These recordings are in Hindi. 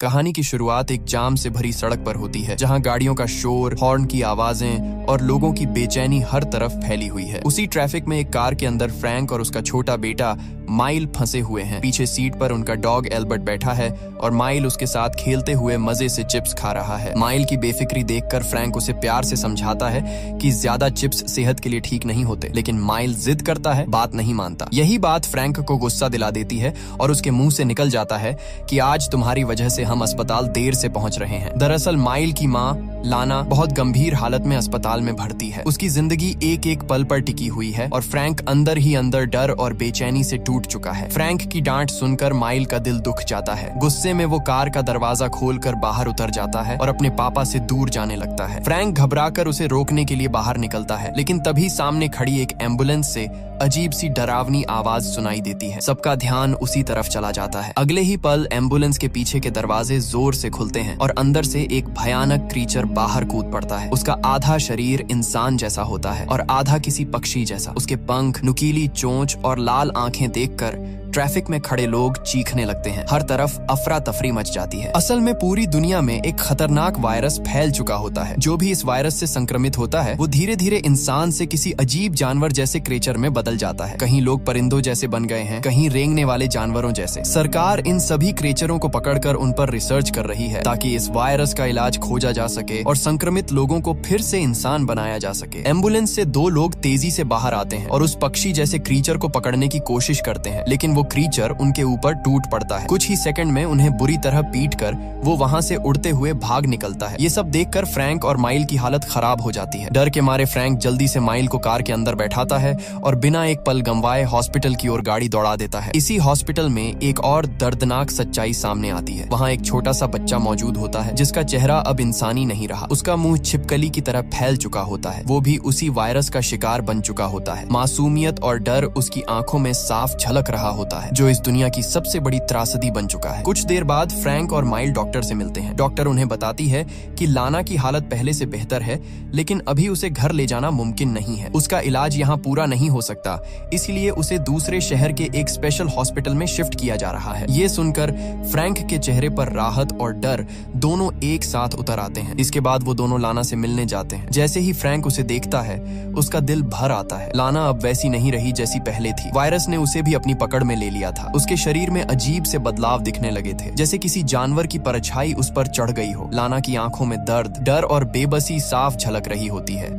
कहानी की शुरुआत एक जाम से भरी सड़क पर होती है, जहां गाड़ियों का शोर, हॉर्न की आवाजें और लोगों की बेचैनी हर तरफ फैली हुई है। उसी ट्रैफिक में एक कार के अंदर फ्रैंक और उसका छोटा बेटा माइल फंसे हुए हैं। पीछे सीट पर उनका डॉग एल्बर्ट बैठा है और माइल उसके साथ खेलते हुए मजे से चिप्स खा रहा है। माइल की बेफिक्री देखकर फ्रैंक उसे प्यार से समझाता है कि ज्यादा चिप्स सेहत के लिए ठीक नहीं होते, लेकिन माइल जिद करता है, बात नहीं मानता। यही बात फ्रैंक को गुस्सा दिला देती है और उसके मुंह से निकल जाता है कि आज तुम्हारी वजह से हम अस्पताल देर से पहुंच रहे हैं। दरअसल माइल की माँ लाना बहुत गंभीर हालत में अस्पताल में भर्ती है। उसकी जिंदगी एक एक पल पर टिकी हुई है और फ्रैंक अंदर ही अंदर डर और बेचैनी से टूट चुका है। फ्रैंक की डांट सुनकर माइल का दिल दुख जाता है। गुस्से में वो कार का दरवाजा खोलकर बाहर उतर जाता है और अपने पापा से दूर जाने लगता है। फ्रैंक घबराकर उसे रोकने के लिए बाहर निकलता है, लेकिन तभी सामने खड़ी एक एम्बुलेंस से अजीब सी डरावनी आवाज सुनाई देती है। सबका ध्यान उसी तरफ चला जाता है। अगले ही पल एम्बुलेंस के पीछे के दरवाजे जोर से खुलते हैं और अंदर से एक भयानक क्रीचर बाहर कूद पड़ता है। उसका आधा शरीर इंसान जैसा होता है और आधा किसी पक्षी जैसा। उसके पंख, नुकीली चोंच और लाल आंखें देखकर ट्रैफिक में खड़े लोग चीखने लगते हैं। हर तरफ अफरा तफरी मच जाती है। असल में पूरी दुनिया में एक खतरनाक वायरस फैल चुका होता है। जो भी इस वायरस से संक्रमित होता है वो धीरे धीरे इंसान से किसी अजीब जानवर जैसे क्रेचर में बदल जाता है। कहीं लोग परिंदों जैसे बन गए हैं, कहीं रेंगने वाले जानवरों जैसे। सरकार इन सभी क्रेचरों को पकड़कर उन पर रिसर्च कर रही है ताकि इस वायरस का इलाज खोजा जा सके और संक्रमित लोगों को फिर से इंसान बनाया जा सके। एम्बुलेंस से दो लोग तेजी से बाहर आते हैं और उस पक्षी जैसे क्रीचर को पकड़ने की कोशिश करते हैं, लेकिन वो क्रीचर उनके ऊपर टूट पड़ता है। कुछ ही सेकंड में उन्हें बुरी तरह पीटकर वो वहां से उड़ते हुए भाग निकलता है। ये सब देखकर फ्रैंक और माइल की हालत खराब हो जाती है। डर के मारे फ्रैंक जल्दी से माइल को कार के अंदर बैठाता है और बिना एक पल गंवाए हॉस्पिटल की ओर गाड़ी दौड़ा देता है। इसी हॉस्पिटल में एक और दर्दनाक सच्चाई सामने आती है। वहाँ एक छोटा सा बच्चा मौजूद होता है जिसका चेहरा अब इंसानी नहीं रहा। उसका मुंह छिपकली की तरह फैल चुका होता है। वो भी उसी वायरस का शिकार बन चुका होता है। मासूमियत और डर उसकी आंखों में साफ झलक रहा होता है, जो इस दुनिया की सबसे बड़ी त्रासदी बन चुका है। कुछ देर बाद फ्रैंक और माइल डॉक्टर से मिलते हैं। डॉक्टर उन्हें बताती है कि लाना की हालत पहले से बेहतर है, लेकिन अभी उसे घर ले जाना मुमकिन नहीं है। उसका इलाज यहाँ पूरा नहीं हो सकता, इसलिए उसे दूसरे शहर के एक स्पेशल हॉस्पिटल में शिफ्ट किया जा रहा है। ये सुनकर फ्रैंक के चेहरे पर राहत और डर दोनों एक साथ उतर आते हैं। इसके बाद वो दोनों लाना से मिलने जाते हैं। जैसे ही फ्रैंक उसे देखता है, उसका दिल भर आता है। लाना अब वैसी नहीं रही जैसी पहले थी। वायरस ने उसे भी अपनी पकड़ में ले लिया था। उसके शरीर में अजीब से बदलाव दिखने लगे थे, जैसे किसी जानवर की परछाई उस पर चढ़ गई हो। लाना की आंखों में दर्द, डर और बेबसी साफ झलक रही होती है।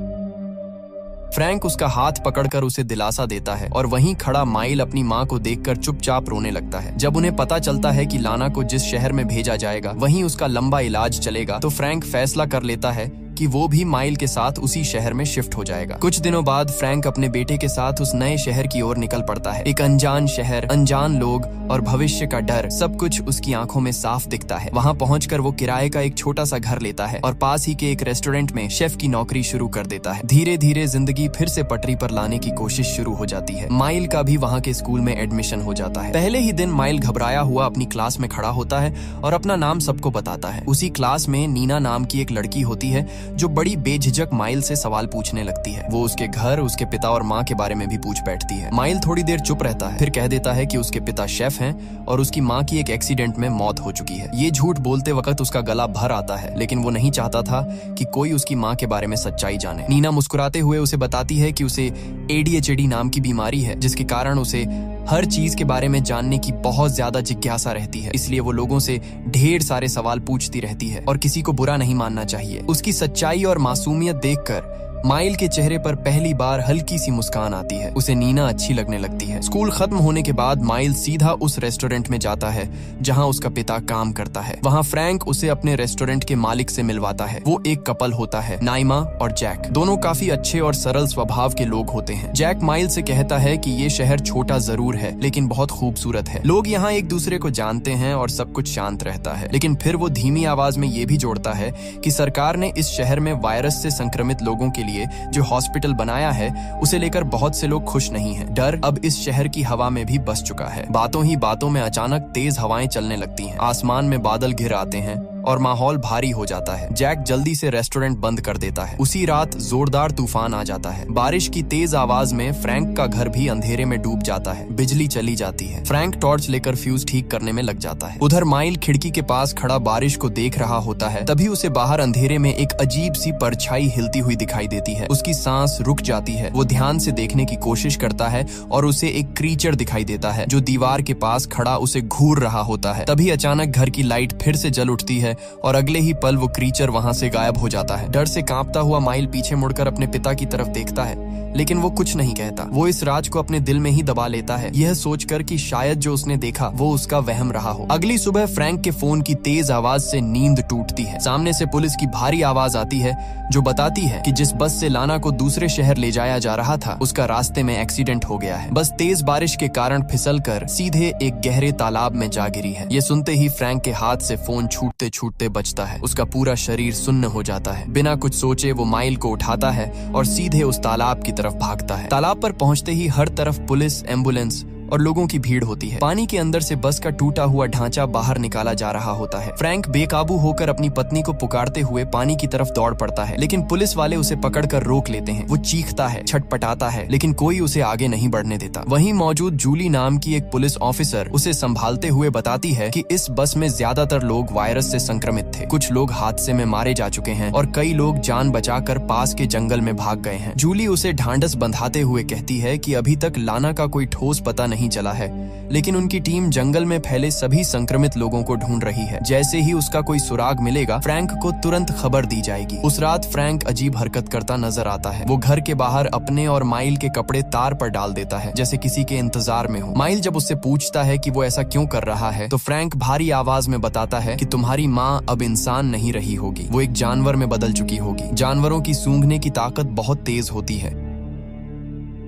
फ्रैंक उसका हाथ पकड़कर उसे दिलासा देता है और वहीं खड़ा माइल अपनी माँ को देखकर चुपचाप रोने लगता है। जब उन्हें पता चलता है कि लाना को जिस शहर में भेजा जाएगा वहीं उसका लंबा इलाज चलेगा, तो फ्रैंक फैसला कर लेता है कि वो भी माइल के साथ उसी शहर में शिफ्ट हो जाएगा। कुछ दिनों बाद फ्रैंक अपने बेटे के साथ उस नए शहर की ओर निकल पड़ता है। एक अनजान शहर, अनजान लोग और भविष्य का डर, सब कुछ उसकी आंखों में साफ दिखता है। वहाँ पहुंचकर वो किराए का एक छोटा सा घर लेता है और पास ही के एक रेस्टोरेंट में शेफ की नौकरी शुरू कर देता है। धीरे धीरे जिंदगी फिर से पटरी पर लाने की कोशिश शुरू हो जाती है। माइल का भी वहाँ के स्कूल में एडमिशन हो जाता है। पहले ही दिन माइल घबराया हुआ अपनी क्लास में खड़ा होता है और अपना नाम सबको बताता है। उसी क्लास में नीना नाम की एक लड़की होती है जो बड़ी बेझिझक माइल से सवाल पूछने लगती है। वो उसके घर, उसके पिता और माँ के बारे में भी पूछ बैठती है। माइल थोड़ी देर चुप रहता है, फिर कह देता है कि उसके पिता शेफ हैं और उसकी माँ की एक एक्सीडेंट में मौत हो चुकी है। ये झूठ बोलते वक्त उसका गला भर आता है, लेकिन वो नहीं चाहता था कि कोई उसकी माँ के बारे में सच्चाई जाने। नीना मुस्कुराते हुए उसे बताती है कि उसे ADHD नाम की बीमारी है, जिसके कारण उसे हर चीज के बारे में जानने की बहुत ज्यादा जिज्ञासा रहती है। इसलिए वो लोगों से ढेर सारे सवाल पूछती रहती है और किसी को बुरा नहीं मानना चाहिए। उसकी सच्चाई और मासूमियत देखकर माइल के चेहरे पर पहली बार हल्की सी मुस्कान आती है। उसे नीना अच्छी लगने लगती है। स्कूल खत्म होने के बाद माइल सीधा उस रेस्टोरेंट में जाता है जहां उसका पिता काम करता है। वहां फ्रैंक उसे अपने रेस्टोरेंट के मालिक से मिलवाता है। वो एक कपल होता है, नाइमा और जैक। दोनों काफी अच्छे और सरल स्वभाव के लोग होते हैं। जैक माइल से कहता है कि ये शहर छोटा जरूर है, लेकिन बहुत खूबसूरत है। लोग यहाँ एक दूसरे को जानते हैं और सब कुछ शांत रहता है। लेकिन फिर वो धीमी आवाज में ये भी जोड़ता है कि सरकार ने इस शहर में वायरस से संक्रमित लोगों के लिए जो हॉस्पिटल बनाया है, उसे लेकर बहुत से लोग खुश नहीं हैं। डर अब इस शहर की हवा में भी बस चुका है। बातों ही बातों में अचानक तेज हवाएं चलने लगती हैं। आसमान में बादल घिर आते हैं और माहौल भारी हो जाता है। जैक जल्दी से रेस्टोरेंट बंद कर देता है। उसी रात जोरदार तूफान आ जाता है। बारिश की तेज आवाज में फ्रैंक का घर भी अंधेरे में डूब जाता है। बिजली चली जाती है। फ्रैंक टॉर्च लेकर फ्यूज ठीक करने में लग जाता है। उधर माइल खिड़की के पास खड़ा बारिश को देख रहा होता है। तभी उसे बाहर अंधेरे में एक अजीब सी परछाई हिलती हुई दिखाई देती है। उसकी सांस रुक जाती है। वो ध्यान से देखने की कोशिश करता है और उसे एक क्रीचर दिखाई देता है जो दीवार के पास खड़ा उसे घूर रहा होता है। तभी अचानक घर की लाइट फिर से जल उठती है और अगले ही पल वो क्रीचर वहां से गायब हो जाता है। डर से कांपता हुआ माइल पीछे मुड़कर अपने पिता की तरफ देखता है, लेकिन वो कुछ नहीं कहता। वो इस राज को अपने दिल में ही दबा लेता है, यह सोचकर कि शायद जो उसने देखा वो उसका वहम रहा हो। अगली सुबह फ्रैंक के फोन की तेज आवाज से नींद टूटती है। सामने से पुलिस की भारी आवाज आती है जो बताती है कि जिस बस से लाना को दूसरे शहर ले जाया जा रहा था उसका रास्ते में एक्सीडेंट हो गया है। बस तेज बारिश के कारण फिसलकर सीधे एक गहरे तालाब में जा गिरी है। ये सुनते ही फ्रैंक के हाथ से फोन छूटते छूटते बचता है। उसका पूरा शरीर सुन्न हो जाता है। बिना कुछ सोचे वो माइल को उठाता है और सीधे उस तालाब की तरफ भागता है। तालाब पर पहुंचते ही हर तरफ पुलिस, एम्बुलेंस और लोगों की भीड़ होती है। पानी के अंदर से बस का टूटा हुआ ढांचा बाहर निकाला जा रहा होता है। फ्रैंक बेकाबू होकर अपनी पत्नी को पुकारते हुए पानी की तरफ दौड़ पड़ता है, लेकिन पुलिस वाले उसे पकड़कर रोक लेते हैं। वो चीखता है, छटपटाता है, लेकिन कोई उसे आगे नहीं बढ़ने देता। वहीं मौजूद जूली नाम की एक पुलिस ऑफिसर उसे संभालते हुए बताती है कि इस बस में ज्यादातर लोग वायरस से संक्रमित थे। कुछ लोग हादसे में मारे जा चुके हैं और कई लोग जान बचाकर पास के जंगल में भाग गए हैं। जूली उसे ढांढस बंधाते हुए कहती है कि अभी तक लाना का कोई ठोस पता नहीं चला है, लेकिन उनकी टीम जंगल में फैले सभी संक्रमित लोगों को ढूंढ रही है। जैसे ही उसका कोई सुराग मिलेगा फ्रैंक को तुरंत खबर दी जाएगी। उस रात फ्रैंक अजीब हरकत करता नजर आता है। वो घर के बाहर अपने और माइल के कपड़े तार पर डाल देता है जैसे किसी के इंतजार में हो। माइल जब उससे पूछता है कि वो ऐसा क्यों कर रहा है तो फ्रैंक भारी आवाज में बताता है कि तुम्हारी माँ अब इंसान नहीं रही होगी, वो एक जानवर में बदल चुकी होगी। जानवरों की सूंघने की ताकत बहुत तेज होती है।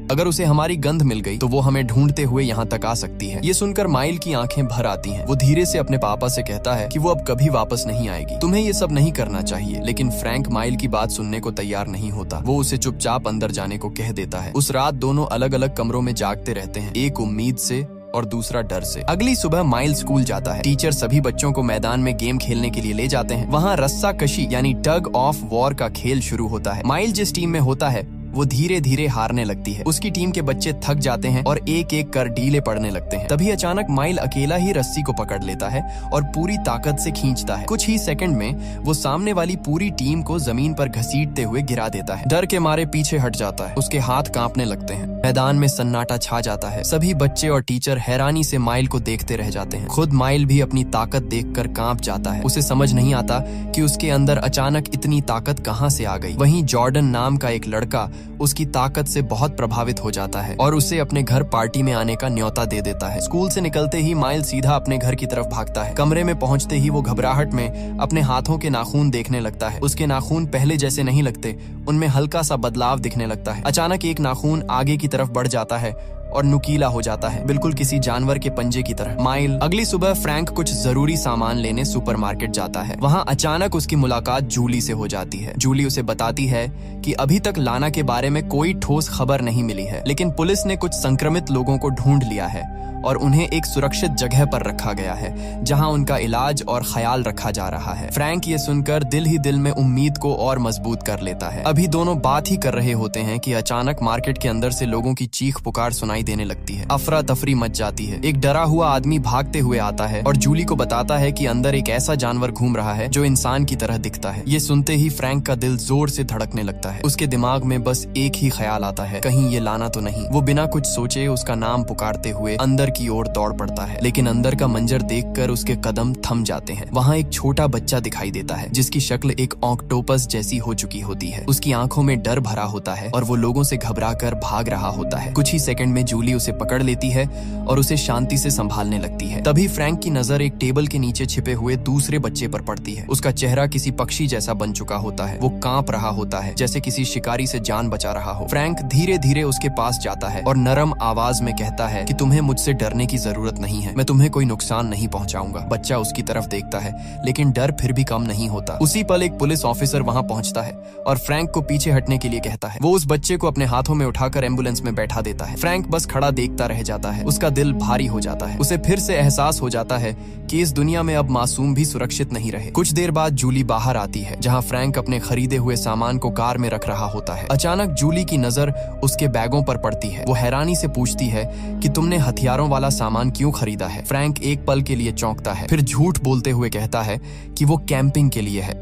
अगर उसे हमारी गंध मिल गई तो वो हमें ढूंढते हुए यहाँ तक आ सकती है। ये सुनकर माइल की आंखें भर आती हैं। वो धीरे से अपने पापा से कहता है कि वो अब कभी वापस नहीं आएगी, तुम्हें ये सब नहीं करना चाहिए। लेकिन फ्रैंक माइल की बात सुनने को तैयार नहीं होता। वो उसे चुपचाप अंदर जाने को कह देता है। उस रात दोनों अलग अलग कमरों में जागते रहते हैं, एक उम्मीद से और दूसरा डर से। अगली सुबह माइल स्कूल जाता है। टीचर सभी बच्चों को मैदान में गेम खेलने के लिए ले जाते हैं। वहाँ रस्सा कशी यानी टग ऑफ वॉर का खेल शुरू होता है। माइल जिस टीम में होता है वो धीरे धीरे हारने लगती है। उसकी टीम के बच्चे थक जाते हैं और एक एक कर ढीले पड़ने लगते हैं। तभी अचानक माइल अकेला ही रस्सी को पकड़ लेता है और पूरी ताकत से खींचता है। कुछ ही सेकंड में वो सामने वाली पूरी टीम को जमीन पर घसीटते हुए गिरा देता है। डर के मारे पीछे हट जाता है। उसके हाथ कांपने लगते हैं। मैदान में सन्नाटा छा जाता है। सभी बच्चे और टीचर हैरानी से माइल को देखते रह जाते हैं। खुद माइल भी अपनी ताकत देखकर कांप जाता है। उसे समझ नहीं आता कि उसके अंदर अचानक इतनी ताकत कहां से आ गई। वहीं जॉर्डन नाम का एक लड़का उसकी ताकत से बहुत प्रभावित हो जाता है और उसे अपने घर पार्टी में आने का न्योता दे देता है। स्कूल से निकलते ही माइल सीधा अपने घर की तरफ भागता है। कमरे में पहुंचते ही वो घबराहट में अपने हाथों के नाखून देखने लगता है। उसके नाखून पहले जैसे नहीं लगते, उनमें हल्का सा बदलाव दिखने लगता है। अचानक एक नाखून आगे की तरफ बढ़ जाता है और नुकीला हो जाता है, बिल्कुल किसी जानवर के पंजे की तरह। माइल अगली सुबह फ्रैंक कुछ जरूरी सामान लेने सुपरमार्केट जाता है। वहाँ अचानक उसकी मुलाकात जूली से हो जाती है। जूली उसे बताती है कि अभी तक लाना के बारे में कोई ठोस खबर नहीं मिली है, लेकिन पुलिस ने कुछ संक्रमित लोगों को ढूंढ लिया है और उन्हें एक सुरक्षित जगह पर रखा गया है जहां उनका इलाज और ख्याल रखा जा रहा है। फ्रैंक ये सुनकर दिल ही दिल में उम्मीद को और मजबूत कर लेता है। अभी दोनों बात ही कर रहे होते हैं कि अचानक मार्केट के अंदर से लोगों की चीख पुकार सुनाई देने लगती है। अफरा तफरी मच जाती है। एक डरा हुआ आदमी भागते हुए आता है और जूली को बताता है कि अंदर एक ऐसा जानवर घूम रहा है जो इंसान की तरह दिखता है। ये सुनते ही फ्रैंक का दिल जोर से धड़कने लगता है। उसके दिमाग में बस एक ही ख्याल आता है, कहीं ये लाना तो नहीं। वो बिना कुछ सोचे उसका नाम पुकारते हुए अंदर की ओर दौड़ पड़ता है, लेकिन अंदर का मंजर देखकर उसके कदम थम जाते हैं। वहाँ एक छोटा बच्चा दिखाई देता है जिसकी शक्ल एक ऑक्टोपस जैसी हो चुकी होती है। उसकी आंखों में डर भरा होता है और वो लोगों से घबराकर भाग रहा होता है। कुछ ही सेकंड में जूली उसे पकड़ लेती है और उसे शांति से संभालने लगती है। तभी फ्रैंक की नजर एक टेबल के नीचे छिपे हुए दूसरे बच्चे पर पड़ती है। उसका चेहरा किसी पक्षी जैसा बन चुका होता है। वो कांप रहा होता है जैसे किसी शिकारी से जान बचा रहा हो। फ्रैंक धीरे धीरे उसके पास जाता है और नरम आवाज में कहता है कि तुम्हें मुझसे डरने की जरूरत नहीं है, मैं तुम्हें कोई नुकसान नहीं पहुंचाऊंगा। बच्चा उसकी तरफ देखता है, लेकिन डर फिर भी कम नहीं होता। उसी पल एक पुलिस ऑफिसर वहां पहुंचता है और फ्रैंक को पीछे हटने के लिए कहता है। वो उस बच्चे को अपने हाथों में उठाकर एम्बुलेंस में बैठा देता है। फ्रैंक बस खड़ा देखता रह जाता है। उसका दिल भारी हो जाता है। उसे फिर से एहसास हो जाता है कि इस दुनिया में अब मासूम भी सुरक्षित नहीं रहे। कुछ देर बाद जूली बाहर आती है, जहां फ्रैंक अपने खरीदे हुए सामान को कार में रख रहा होता है। अचानक जूली की नजर उसके बैगों पर पड़ती है। वो हैरानी से पूछती है कि तुमने हथियारों वाला सामान क्यों खरीदा है? फ्रैंक एक पल के लिए चौंकता है, फिर झूठ बोलते हुए कहता है कि वो कैंपिंग के लिए है।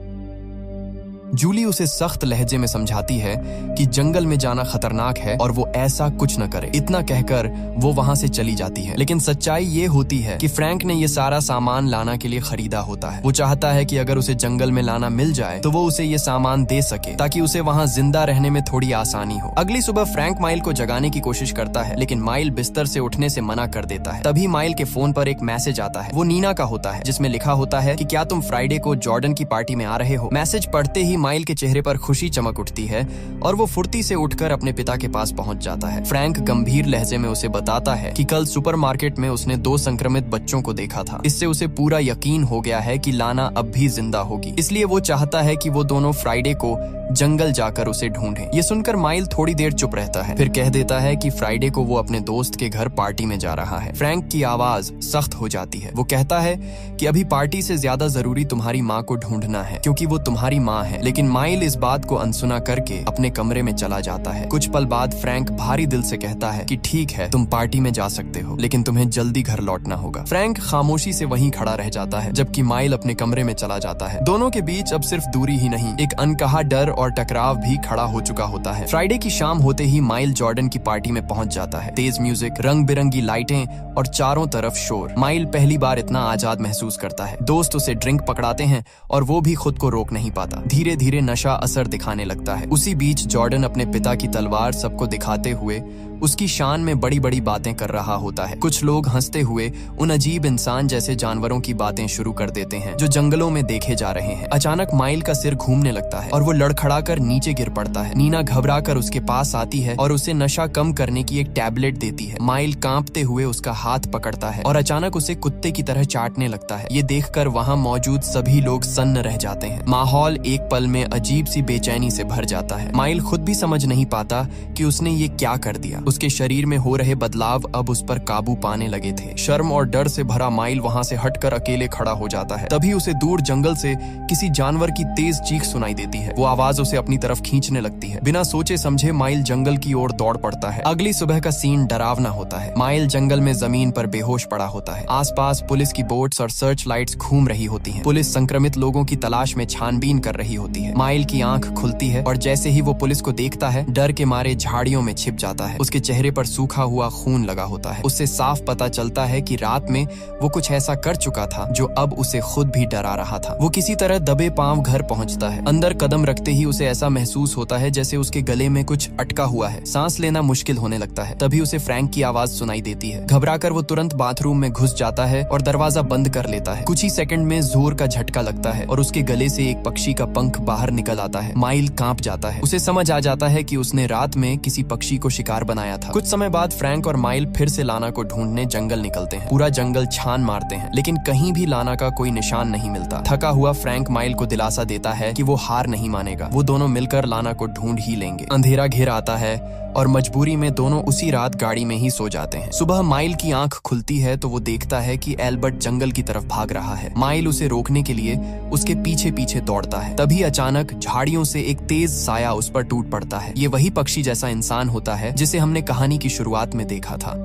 जूली उसे सख्त लहजे में समझाती है कि जंगल में जाना खतरनाक है और वो ऐसा कुछ न करे। इतना कहकर वो वहां से चली जाती है। लेकिन सच्चाई ये होती है कि फ्रैंक ने ये सारा सामान लाना के लिए खरीदा होता है। वो चाहता है कि अगर उसे जंगल में लाना मिल जाए तो वो उसे ये सामान दे सके, ताकि उसे वहां जिंदा रहने में थोड़ी आसानी हो। अगली सुबह फ्रैंक माइल को जगाने की कोशिश करता है, लेकिन माइल बिस्तर से उठने से मना कर देता है। तभी माइल के फोन पर एक मैसेज आता है। वो नीना का होता है, जिसमें लिखा होता है कि क्या तुम फ्राइडे को जॉर्डन की पार्टी में आ रहे हो? मैसेज पढ़ते ही माइल के चेहरे पर खुशी चमक उठती है और वो फुर्ती से उठकर अपने पिता के पास पहुंच जाता है। फ्रैंक गंभीर लहजे में उसे बताता है कि कल सुपरमार्केट में उसने 2 संक्रमित बच्चों को देखा था। इससे उसे पूरा यकीन हो गया है कि लाना अब भी जिंदा होगी। इसलिए वो चाहता है कि वो दोनों फ्राइडे को जंगल जाकर उसे ढूंढें। ये सुनकर माइल थोड़ी देर चुप रहता है, फिर कह देता है कि फ्राइडे को वो अपने दोस्त के घर पार्टी में जा रहा है। फ्रैंक की आवाज सख्त हो जाती है। वो कहता है कि अभी पार्टी से ज्यादा जरूरी तुम्हारी माँ को ढूंढना है, क्योंकि वो तुम्हारी माँ है। लेकिन माइल इस बात को अनसुना करके अपने कमरे में चला जाता है। कुछ पल बाद फ्रैंक भारी दिल से कहता है कि ठीक है, तुम पार्टी में जा सकते हो, लेकिन तुम्हें जल्दी घर लौटना होगा। फ्रैंक खामोशी से वहीं खड़ा रह जाता है, जबकि माइल अपने कमरे में चला जाता है। दोनों के बीच अब सिर्फ दूरी ही नहीं, एक अनकहा डर और टकराव भी खड़ा हो चुका होता है। फ्राइडे की शाम होते ही माइल जॉर्डन की पार्टी में पहुंच जाता है। तेज म्यूजिक, रंग बिरंगी लाइटें और चारों तरफ शोर। माइल पहली बार इतना आजाद महसूस करता है। दोस्त उसे ड्रिंक पकड़ाते हैं और वो भी खुद को रोक नहीं पाता। धीरे धीरे नशा असर दिखाने लगता है। उसी बीच जॉर्डन अपने पिता की तलवार सबको दिखाते हुए उसकी शान में बड़ी बड़ी बातें कर रहा होता है। कुछ लोग हंसते हुए उन अजीब इंसान जैसे जानवरों की बातें शुरू कर देते हैं जो जंगलों में देखे जा रहे हैं। अचानक माइल का सिर घूमने लगता है और वो लड़खड़ाकर नीचे गिर पड़ता है। नीना घबराकर उसके पास आती है और उसे नशा कम करने की एक टैबलेट देती है। माइल कांपते हुए उसका हाथ पकड़ता है और अचानक उसे कुत्ते की तरह चाटने लगता है। ये देखकर वहां मौजूद सभी लोग सन्न रह जाते हैं। माहौल एक पल में अजीब सी बेचैनी से भर जाता है। माइल खुद भी समझ नहीं पाता कि उसने ये क्या कर दिया। उसके शरीर में हो रहे बदलाव अब उस पर काबू पाने लगे थे। शर्म और डर से भरा माइल वहां से हटकर अकेले खड़ा हो जाता है। तभी उसे दूर जंगल से किसी जानवर की तेज चीख सुनाई देती है। वो आवाज उसे अपनी तरफ खींचने लगती है। बिना सोचे समझे माइल जंगल की ओर दौड़ पड़ता है। अगली सुबह का सीन डरावना होता है। माइल जंगल में जमीन पर बेहोश पड़ा होता है। आसपास पुलिस की बोट्स और सर्च लाइट्स घूम रही होती हैं। पुलिस संक्रमित लोगों की तलाश में छानबीन कर रही होती है। माइल की आंख खुलती है और जैसे ही वो पुलिस को देखता है, डर के मारे झाड़ियों में छिप जाता है। उसके चेहरे पर सूखा हुआ खून लगा होता है। उससे साफ पता चलता है कि रात में वो कुछ ऐसा कर चुका था जो अब उसे खुद भी डरा रहा था। वो किसी तरह दबे पांव घर पहुंचता है। अंदर कदम रखते ही उसे ऐसा महसूस होता है जैसे उसके गले में कुछ अटका हुआ है। सांस लेना मुश्किल होने लगता है। तभी उसे फ्रैंक की आवाज सुनाई देती है। घबराकर वो तुरंत बाथरूम में घुस जाता है और दरवाजा बंद कर लेता है। कुछ ही सेकंड में जोर का झटका लगता है और उसके गले से एक पक्षी का पंख बाहर निकल आता है। माइल कांप जाता है। उसे समझ आ जाता है कि उसने रात में किसी पक्षी को शिकार बनाया था। कुछ समय बाद फ्रैंक और माइल फिर से लाना को ढूंढने जंगल निकलते हैं। पूरा जंगल छान मारते हैं, लेकिन कहीं भी लाना का कोई निशान नहीं मिलता। थका हुआ फ्रैंक माइल को दिलासा देता है कि वो हार नहीं मानेगा। वो दोनों मिलकर लाना को ढूंढ ही लेंगे। अंधेरा घिर आता है और मजबूरी में दोनों उसी रात गाड़ी में ही सो जाते हैं। सुबह माइल की आंख खुलती है तो वो देखता है कि एल्बर्ट जंगल की तरफ भाग रहा है। माइल उसे रोकने के लिए उसके पीछे पीछे दौड़ता है। तभी अचानक झाड़ियों से एक तेज साया उस पर टूट पड़ता है। ये वही पक्षी जैसा इंसान होता है जिसे हमने कहानी की शुरुआत में देखा था।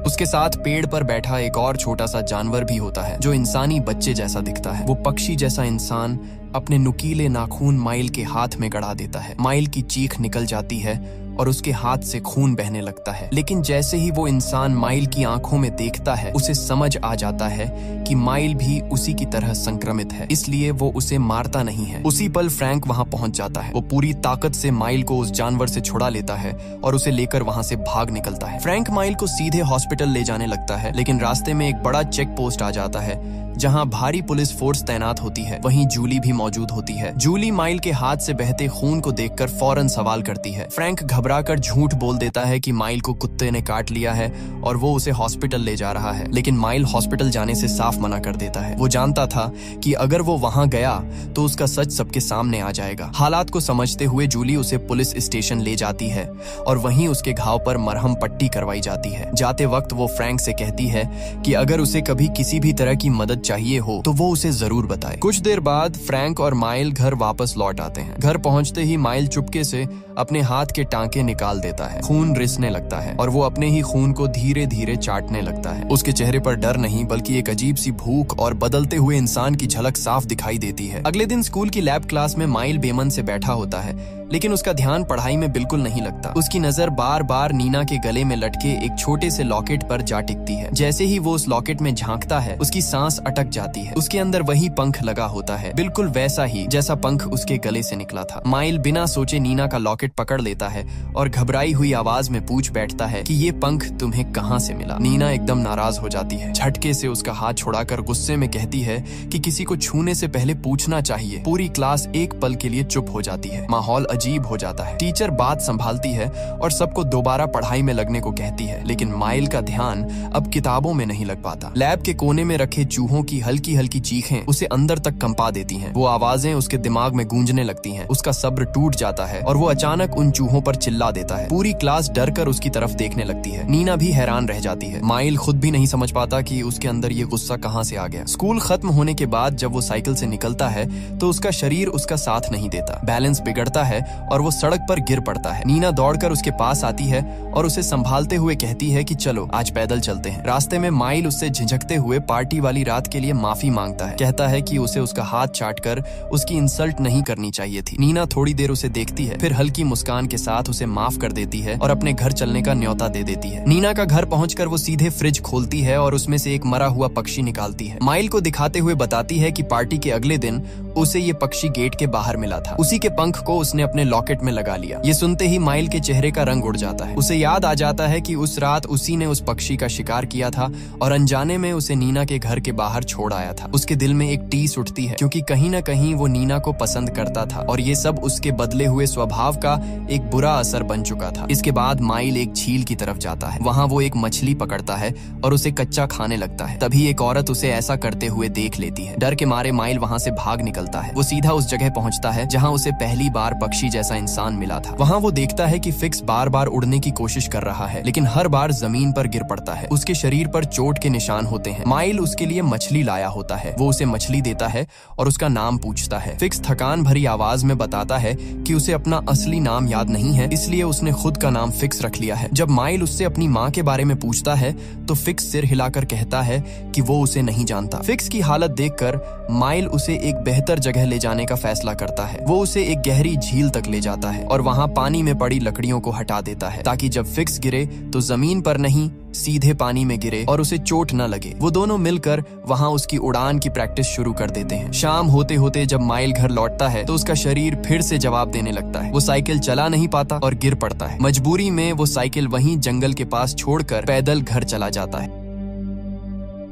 उसके साथ पेड़ पर बैठा एक और छोटा सा जानवर भी होता है जो इंसानी बच्चे जैसा दिखता है। वो पक्षी जैसा इंसान अपने नुकीले नाखून माइल के हाथ में गड़ा देता है। माइल की चीख निकल जाती है और उसके हाथ से खून बहने लगता है। लेकिन जैसे ही वो इंसान माइल की आंखों में देखता है, उसे समझ आ जाता है कि माइल भी उसी की तरह संक्रमित है, इसलिए वो उसे मारता नहीं है। उसी पल फ्रैंक वहां पहुंच जाता है। वो पूरी ताकत से माइल को उस जानवर से छुड़ा लेता है और उसे लेकर वहां से भाग निकलता है। फ्रैंक माइल को सीधे हॉस्पिटल ले जाने लगता है, लेकिन रास्ते में एक बड़ा चेक पोस्ट आ जाता है जहां भारी पुलिस फोर्स तैनात होती है, वहीं जूली भी मौजूद होती है। जूली माइल के हाथ से बहते खून को देखकर फौरन सवाल करती है। फ्रैंक घबराकर झूठ बोल देता है कि माइल को कुत्ते ने काट लिया है और वो उसे हॉस्पिटल ले जा रहा है, लेकिन माइल हॉस्पिटल जाने से साफ मना कर देता है। वो जानता था कि अगर वो वहां गया तो उसका सच सबके सामने आ जाएगा। हालात को समझते हुए जूली उसे पुलिस स्टेशन ले जाती है और वहीं उसके घाव पर मरहम पट्टी करवाई जाती है। जाते वक्त वो फ्रैंक से कहती है कि अगर उसे कभी किसी भी तरह की मदद चाहिए हो तो वो उसे जरूर बताए। कुछ देर बाद फ्रैंक और माइल घर वापस लौट आते हैं। घर पहुंचते ही माइल चुपके से अपने हाथ के टांके निकाल देता है। खून रिसने लगता है और वो अपने ही खून को धीरे धीरे चाटने लगता है। उसके चेहरे पर डर नहीं बल्कि एक अजीब सी भूख और बदलते हुए इंसान की झलक साफ दिखाई देती है। अगले दिन स्कूल की लैब क्लास में माइल बेमन से बैठा होता है, लेकिन उसका ध्यान पढ़ाई में बिल्कुल नहीं लगता। उसकी नजर बार बार नीना के गले में लटके एक छोटे से लॉकेट पर जा टिकती है। जैसे ही वो उस लॉकेट में झांकता है, उसकी सांस अटक जाती है। उसके अंदर वही पंख लगा होता है, बिल्कुल वैसा ही जैसा पंख उसके गले से निकला था। माइल बिना सोचे नीना का लॉकेट पकड़ लेता है और घबराई हुई आवाज में पूछ बैठता है कि ये पंख तुम्हें कहाँ से मिला। नीना एकदम नाराज हो जाती है। झटके से उसका हाथ छुड़ाकर गुस्से में कहती है कि किसी को छूने से पहले पूछना चाहिए। पूरी क्लास एक पल के लिए चुप हो जाती है। माहौल अजीब हो जाता है। टीचर बात संभालती है और सबको दोबारा पढ़ाई में लगने को कहती है, लेकिन माइल का ध्यान अब किताबों में नहीं लग पाता। लैब के कोने में रखे चूहों की हल्की हल्की चीखें उसे अंदर तक कंपा देती हैं। वो आवाजें उसके दिमाग में गूंजने लगती हैं। उसका सब्र टूट जाता है और वो अचानक उन चूहों पर चिल्ला देता है। पूरी क्लास डर कर उसकी तरफ देखने लगती है। नीना भी हैरान रह जाती है। माइल खुद भी नहीं समझ पाता कि उसके अंदर ये गुस्सा कहाँ से आ गया। स्कूल खत्म होने के बाद जब वो साइकिल से निकलता है तो उसका शरीर उसका साथ नहीं देता। बैलेंस बिगड़ता है और वो सड़क पर गिर पड़ता है। नीना दौड़कर उसके पास आती है और उसे संभालते हुए कहती है कि चलो आज पैदल चलते हैं। रास्ते में माइल उससे झिझकते हुए पार्टी वाली रात के लिए माफी मांगता है। कहता है कि उसे उसका हाथ चाटकर उसकी इंसल्ट नहीं करनी चाहिए थी। नीना थोड़ी देर उसे देखती है, फिर हल्की मुस्कान के साथ उसे माफ कर देती है और अपने घर चलने का न्योता दे देती है। नीना का घर पहुंचकर वो सीधे फ्रिज खोलती है और उसमें से एक मरा हुआ पक्षी निकालती है। माइल को दिखाते हुए बताती है कि पार्टी के अगले दिन उसे ये पक्षी गेट के बाहर मिला था। उसी के पंख को उसने अपने लॉकेट में लगा लिया। ये सुनते ही माइल के चेहरे का रंग उड़ जाता है। उसे याद आ जाता है कि उस रात उसी ने उस पक्षी का शिकार किया था और अनजाने में उसे नीना के घर के बाहर छोड़ आया था। उसके दिल में एक टीस उठती है, क्योंकि कहीं न कहीं वो नीना को पसंद करता था और ये सब उसके बदले हुए स्वभाव का एक बुरा असर बन चुका था। इसके बाद माइल एक झील की तरफ जाता है। वहाँ वो एक मछली पकड़ता है और उसे कच्चा खाने लगता है। तभी एक औरत उसे ऐसा करते हुए देख लेती है। डर के मारे माइल वहाँ से भाग निकलता है। वो सीधा उस जगह पहुँचता है जहाँ उसे पहली बार पक्षी जैसा इंसान मिला था। वहाँ वो देखता है कि फिक्स बार बार उड़ने की कोशिश कर रहा है, लेकिन हर बार जमीन पर गिर पड़ता है। उसके शरीर पर चोट के निशान होते हैं। माइल उसके लिए मछली लाया होता है। वो उसे मछली देता है और उसका नाम पूछता है। फिक्स थकान भरी आवाज में बताता है कि उसे अपना असली नाम याद नहीं है, इसलिए उसने खुद का नाम फिक्स रख लिया है। जब माइल उससे अपनी माँ के बारे में पूछता है तो फिक्स सिर हिलाकर कहता है कि वो उसे नहीं जानता। फिक्स की हालत देखकर माइल उसे एक बेहतर जगह ले जाने का फैसला करता है। वो उसे एक गहरी झील तक ले जाता है और वहाँ पानी में पड़ी लकड़ियों को हटा देता है, ताकि जब फिक्स गिरे तो जमीन पर नहीं सीधे पानी में गिरे और उसे चोट न लगे। वो दोनों मिलकर वहाँ उसकी उड़ान की प्रैक्टिस शुरू कर देते हैं। शाम होते होते जब माइल घर लौटता है तो उसका शरीर फिर से जवाब देने लगता है। वो साइकिल चला नहीं पाता और गिर पड़ता है। मजबूरी में वो साइकिल वहीं जंगल के पास छोड़कर पैदल घर चला जाता है।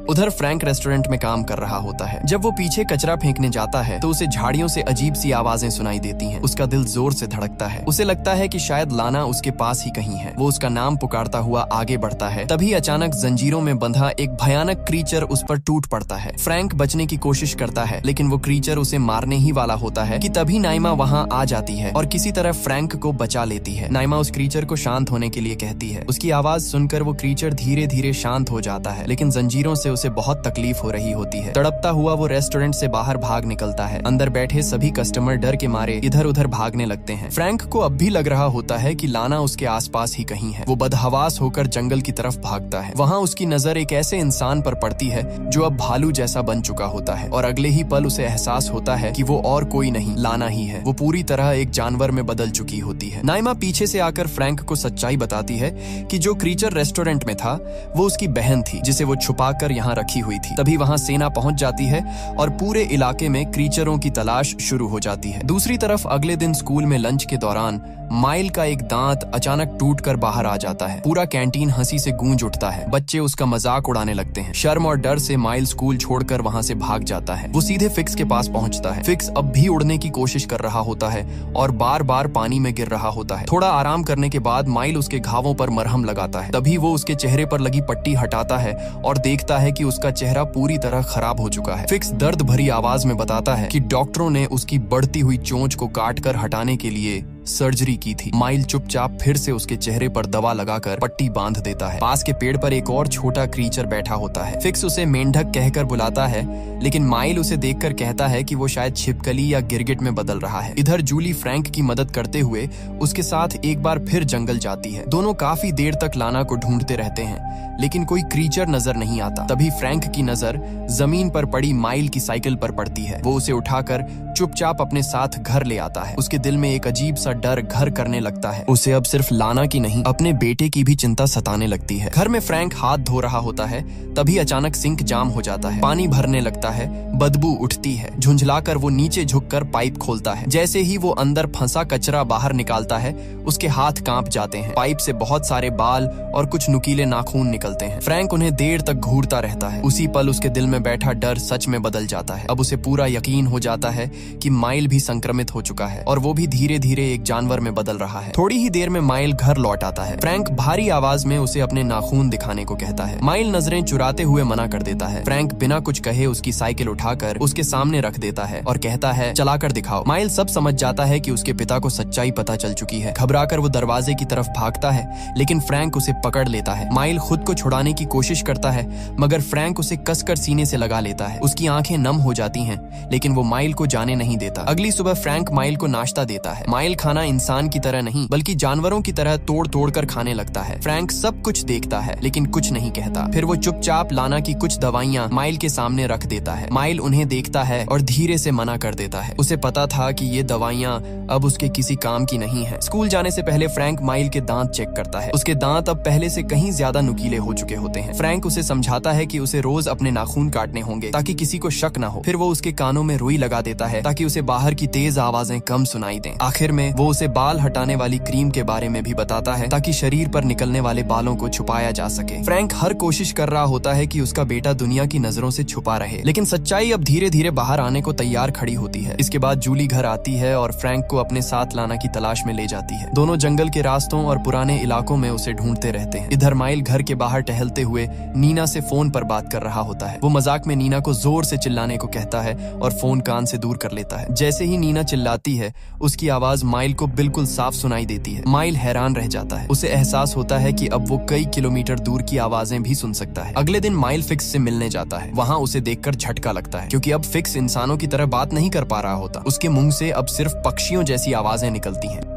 उधर फ्रैंक रेस्टोरेंट में काम कर रहा होता है। जब वो पीछे कचरा फेंकने जाता है तो उसे झाड़ियों से अजीब सी आवाजें सुनाई देती हैं। उसका दिल जोर से धड़कता है। उसे लगता है कि शायद लाना उसके पास ही कहीं है। वो उसका नाम पुकारता हुआ आगे बढ़ता है। तभी अचानक जंजीरों में बंधा एक भयानक क्रीचर उस पर टूट पड़ता है। फ्रैंक बचने की कोशिश करता है, लेकिन वो क्रीचर उसे मारने ही वाला होता है कि तभी नाइमा वहाँ आ जाती है और किसी तरह फ्रैंक को बचा लेती है। नाइमा उस क्रीचर को शांत होने के लिए कहती है। उसकी आवाज सुनकर वो क्रीचर धीरे धीरे शांत हो जाता है, लेकिन जंजीरों से उसे बहुत तकलीफ हो रही होती है। तड़पता हुआ वो रेस्टोरेंट से बाहर भाग निकलता है। अंदर बैठे सभी कस्टमर डर के मारे इधर उधर भागने लगते हैं। फ्रैंक को अब भी लग रहा होता है कि लाना उसके आसपास ही कहीं है। वो बदहवास होकर जंगल की तरफ भागता है। वहाँ उसकी नजर एक ऐसे इंसान पर पड़ती है जो अब भालू जैसा बन चुका होता है और अगले ही पल उसे एहसास होता है कि वो और कोई नहीं, लाना ही है। वो पूरी तरह एक जानवर में बदल चुकी होती है। नाइमा पीछे से आकर फ्रैंक को सच्चाई बताती है कि जो क्रीचर रेस्टोरेंट में था वो उसकी बहन थी, जिसे वो छुपाकर यहाँ रखी हुई थी। तभी वहाँ सेना पहुंच जाती है और पूरे इलाके में क्रीचरों की तलाश शुरू हो जाती है। दूसरी तरफ अगले दिन स्कूल में लंच के दौरान माइल का एक दांत अचानक टूटकर बाहर आ जाता है। पूरा कैंटीन हंसी से गूंज उठता है। बच्चे उसका मजाक उड़ाने लगते हैं। शर्म और डर से माइल स्कूल छोड़कर वहां से भाग जाता है। वो सीधे फिक्स के पास पहुंचता है। फिक्स अब भी उड़ने की कोशिश कर रहा होता है और बार बार पानी में गिर रहा होता है। थोड़ा आराम करने के बाद माइल उसके घावों पर मरहम लगाता है। तभी वो उसके चेहरे पर लगी पट्टी हटाता है और देखता है कि उसका चेहरा पूरी तरह खराब हो चुका है। फिक्स दर्द भरी आवाज में बताता है कि डॉक्टरों ने उसकी बढ़ती हुई चोंच को काटकर हटाने के लिए सर्जरी की थी। माइल चुपचाप फिर से उसके चेहरे पर दवा लगाकर पट्टी बांध देता है। पास के पेड़ पर एक और छोटा क्रीचर बैठा होता है। फिक्स उसे मेंढक कहकर बुलाता है, लेकिन माइल उसे देखकर कहता है कि वो शायद छिपकली या गिरगिट में बदल रहा है। इधर जूली फ्रैंक की मदद करते हुए उसके साथ एक बार फिर जंगल जाती है। दोनों काफी देर तक लाना को ढूंढते रहते हैं, लेकिन कोई क्रीचर नजर नहीं आता। तभी फ्रैंक की नजर जमीन पर पड़ी माइल की साइकिल पर पड़ती है। वो उसे उठाकर चुपचाप अपने साथ घर ले आता है। उसके दिल में एक अजीब सा डर घर करने लगता है। उसे अब सिर्फ लाना की नहीं, अपने बेटे की भी चिंता सताने लगती है। घर में फ्रैंक हाथ धो रहा होता है, तभी अचानक सिंक जाम हो जाता है। पानी भरने लगता है, बदबू उठती है। झुंझलाकर वो नीचे झुककर पाइप खोलता है। जैसे ही वो अंदर फंसा कचरा बाहर निकालता है, उसके हाथ कांप जाते हैं। पाइप से बहुत सारे बाल और कुछ नुकीले नाखून निकलते हैं। फ्रैंक उन्हें देर तक घूरता रहता है। उसी पल उसके दिल में बैठा डर सच में बदल जाता है। अब उसे पूरा यकीन हो जाता है कि माइल भी संक्रमित हो चुका है और वो भी धीरे धीरे एक जानवर में बदल रहा है। थोड़ी ही देर में माइल घर लौट आता है। फ्रैंक भारी आवाज में उसे अपने नाखून दिखाने को कहता है। माइल नजरें चुराते हुए मना कर देता है। फ्रैंक बिना कुछ कहे उसकी साइकिल उठाकर उसके सामने रख देता है और कहता है, चलाकर दिखाओ। माइल सब समझ जाता है कि उसके पिता को सच्चाई पता चल चुकी है। घबराकर वो दरवाजे की तरफ भागता है, लेकिन फ्रैंक उसे पकड़ लेता है। माइल खुद को छुड़ाने की कोशिश करता है, मगर फ्रैंक उसे कसकर सीने से लगा लेता है। उसकी आंखें नम हो जाती हैं, लेकिन वो माइल को जाने नहीं देता। अगली सुबह फ्रैंक माइल को नाश्ता देता है। माइल खाना इंसान की तरह नहीं बल्कि जानवरों की तरह तोड़ तोड़ कर खाने लगता है। फ्रैंक सब कुछ देखता है, लेकिन कुछ नहीं कहता। फिर वो चुपचाप लाना की कुछ दवाइयां माइल के सामने रख देता है। माइल उन्हें देखता है और धीरे से मना कर देता है। उसे पता था कि ये दवाइयां अब उसके किसी काम की नहीं है। स्कूल जाने से पहले फ्रैंक माइल के दांत चेक करता है। उसके दांत अब पहले से कहीं ज्यादा नुकीले हो चुके होते हैं। फ्रैंक उसे समझाता है कि उसे रोज अपने नाखून काटने होंगे ताकि किसी को शक न हो। फिर वो उसके कानों में रुई लगा देता है ताकि उसे बाहर की तेज आवाजें कम सुनाई दें। आखिर में वो उसे बाल हटाने वाली क्रीम के बारे में भी बताता है ताकि शरीर पर निकलने वाले बालों को छुपाया जा सके। फ्रैंक हर कोशिश कर रहा होता है कि उसका बेटा दुनिया की नजरों से छुपा रहे, लेकिन सच्चाई अब धीरे धीरे बाहर आने को तैयार खड़ी होती है। इसके बाद जूली घर आती है और फ्रैंक को अपने साथ लाना की तलाश में ले जाती है। दोनों जंगल के रास्तों और पुराने इलाकों में उसे ढूंढते रहते हैं। इधर माइल घर के बाहर टहलते हुए नीना से फोन पर बात कर रहा होता है। वो मजाक में नीना को जोर से चिल्लाने को कहता है और फोन कान से दूर कर लेता है। जैसे ही नीना चिल्लाती है, उसकी आवाज माइल को बिल्कुल साफ सुनाई देती है। माइल हैरान रह जाता है। उसे एहसास होता है कि अब वो कई किलोमीटर दूर की आवाजें भी सुन सकता है। अगले दिन माइल फिक्स से मिलने जाता है। वहाँ उसे देखकर झटका लगता है, क्योंकि अब फिक्स इंसानों की तरह बात नहीं कर पा रहा होता। उसके मुंह से अब सिर्फ पक्षियों जैसी आवाजें निकलती हैं।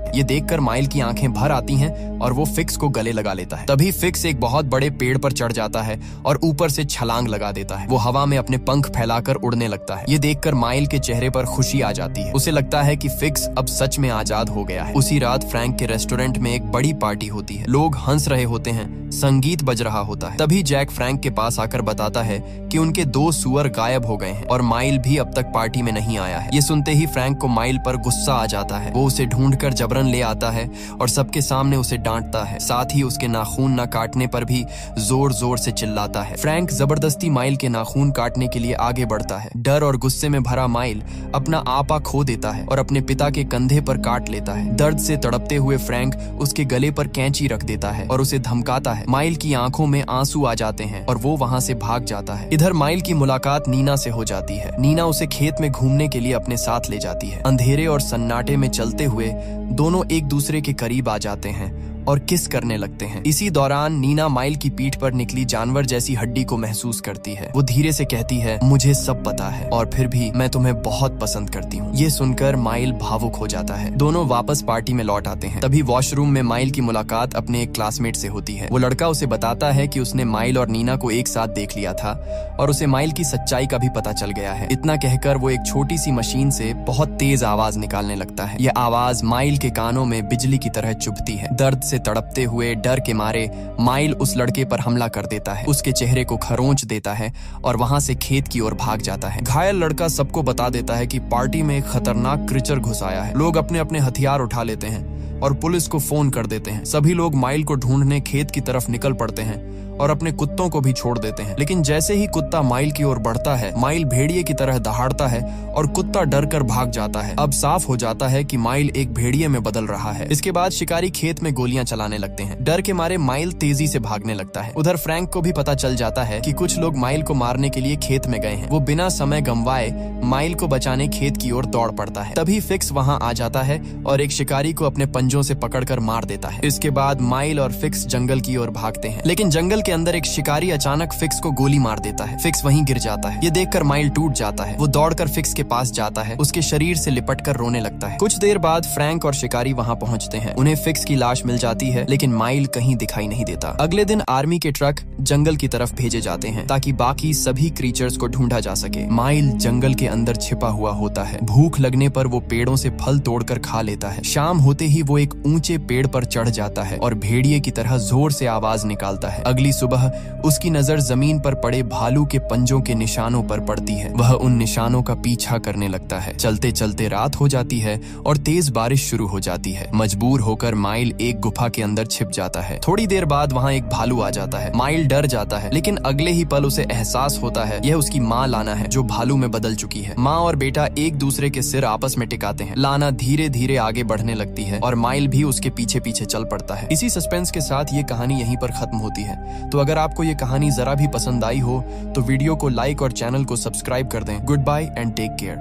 ये देखकर माइल की आंखें भर आती हैं और वो फिक्स को गले लगा लेता है। तभी फिक्स एक बहुत बड़े पेड़ पर चढ़ जाता है और ऊपर से छलांग लगा देता है। वो हवा में अपने पंख फैलाकर उड़ने लगता है। ये देखकर माइल के चेहरे पर खुशी आ जाती है। उसे लगता है कि फिक्स अब सच में आजाद हो गया है। उसी रात फ्रैंक के रेस्टोरेंट में एक बड़ी पार्टी होती है। लोग हंस रहे होते हैं, संगीत बज रहा होता है। तभी जैक फ्रैंक के पास आकर बताता है कि उनके 2 सुअर गायब हो गए हैं और माइल भी अब तक पार्टी में नहीं आया है। ये सुनते ही फ्रैंक को माइल पर गुस्सा आ जाता है। वो उसे ढूंढकर जबरन ले आता है और सबके सामने उसे डांटता है। साथ ही उसके नाखून न काटने पर भी जोर जोर से चिल्लाता है। फ्रैंक जबरदस्ती माइल के नाखून काटने के लिए आगे बढ़ता है। डर और गुस्से में भरा माइल अपना आपा खो देता है और अपने पिता के कंधे पर काट लेता है। दर्द से तड़पते हुए फ्रैंक उसके गले पर कैंची रख देता है और उसे धमकाता है। माइल की आंखों में आंसू आ जाते हैं और वो वहां से भाग जाता है। इधर माइल की मुलाकात नीना से हो जाती है। नीना उसे खेत में घूमने के लिए अपने साथ ले जाती है। अंधेरे और सन्नाटे में चलते हुए दोनों एक दूसरे के करीब आ जाते हैं और किस करने लगते हैं। इसी दौरान नीना माइल की पीठ पर निकली जानवर जैसी हड्डी को महसूस करती है। वो धीरे से कहती है, मुझे सब पता है और फिर भी मैं तुम्हें बहुत पसंद करती हूँ। ये सुनकर माइल भावुक हो जाता है। दोनों वापस पार्टी में लौट आते हैं। तभी वॉशरूम में माइल की मुलाकात अपने एक क्लासमेट से होती है। वो लड़का उसे बताता है कि उसने माइल और नीना को एक साथ देख लिया था और उसे माइल की सच्चाई का भी पता चल गया है। इतना कहकर वो एक छोटी सी मशीन से बहुत तेज आवाज निकालने लगता है। यह आवाज माइल के कानों में बिजली की तरह चुभती है। दर्द से से तड़पते हुए डर के मारे माइल उस लड़के पर हमला कर देता है, उसके चेहरे को खरोंच देता है और वहां से खेत की ओर भाग जाता है। घायल लड़का सबको बता देता है कि पार्टी में एक खतरनाक क्रीचर घुस आया है। लोग अपने अपने हथियार उठा लेते हैं और पुलिस को फोन कर देते हैं। सभी लोग माइल को ढूंढने खेत की तरफ निकल पड़ते हैं और अपने कुत्तों को भी छोड़ देते हैं। लेकिन जैसे ही कुत्ता माइल की ओर बढ़ता है, माइल भेड़िए की तरह दहाड़ता है और कुत्ता डर कर भाग जाता है। अब साफ हो जाता है कि माइल एक भेड़िए में बदल रहा है। इसके बाद शिकारी खेत में गोलियां चलाने लगते हैं। डर के मारे माइल तेजी से भागने लगता है। उधर फ्रैंक को भी पता चल जाता है कि कुछ लोग माइल को मारने के लिए खेत में गए हैं। वो बिना समय गंवाए माइल को बचाने खेत की ओर दौड़ पड़ता है। तभी फिक्स वहां आ जाता है और एक शिकारी को अपने पंजों से पकड़कर मार देता है। इसके बाद माइल और फिक्स जंगल की ओर भागते हैं, लेकिन जंगल के अंदर एक शिकारी अचानक फिक्स को गोली मार देता है। फिक्स वहीं गिर जाता है। ये देखकर माइल टूट जाता है। वो दौड़कर फिक्स के पास जाता है, उसके शरीर से लिपटकर रोने लगता है। कुछ देर बाद फ्रैंक और शिकारी वहां पहुंचते हैं। उन्हें फिक्स की लाश मिल जाती है, लेकिन माइल कहीं दिखाई नहीं देता। अगले दिन आर्मी के ट्रक जंगल की तरफ भेजे जाते हैं ताकि बाकी सभी क्रीचर्स को ढूंढा जा सके। माइल जंगल के अंदर छिपा हुआ होता है। भूख लगने पर वो पेड़ों से फल तोड़कर खा लेता है। शाम होते ही वो एक ऊंचे पेड़ पर चढ़ जाता है और भेड़िए की तरह जोर से आवाज निकालता है। अगली सुबह उसकी नजर जमीन पर पड़े भालू के पंजों के निशानों पर पड़ती है। वह उन निशानों का पीछा करने लगता है। चलते चलते रात हो जाती है और तेज बारिश शुरू हो जाती है। मजबूर होकर माइल एक गुफा के अंदर छिप जाता है। थोड़ी देर बाद वहां एक भालू आ जाता है। माइल डर जाता है, लेकिन अगले ही पल उसे एहसास होता है यह उसकी माँ लाना है, जो भालू में बदल चुकी है। माँ और बेटा एक दूसरे के सिर आपस में टिकाते हैं। लाना धीरे धीरे आगे बढ़ने लगती है और माइल भी उसके पीछे पीछे चल पड़ता है। इसी सस्पेंस के साथ ये कहानी यहीं पर खत्म होती है। तो अगर आपको ये कहानी जरा भी पसंद आई हो तो वीडियो को लाइक और चैनल को सब्सक्राइब कर दें। Good bye and take care.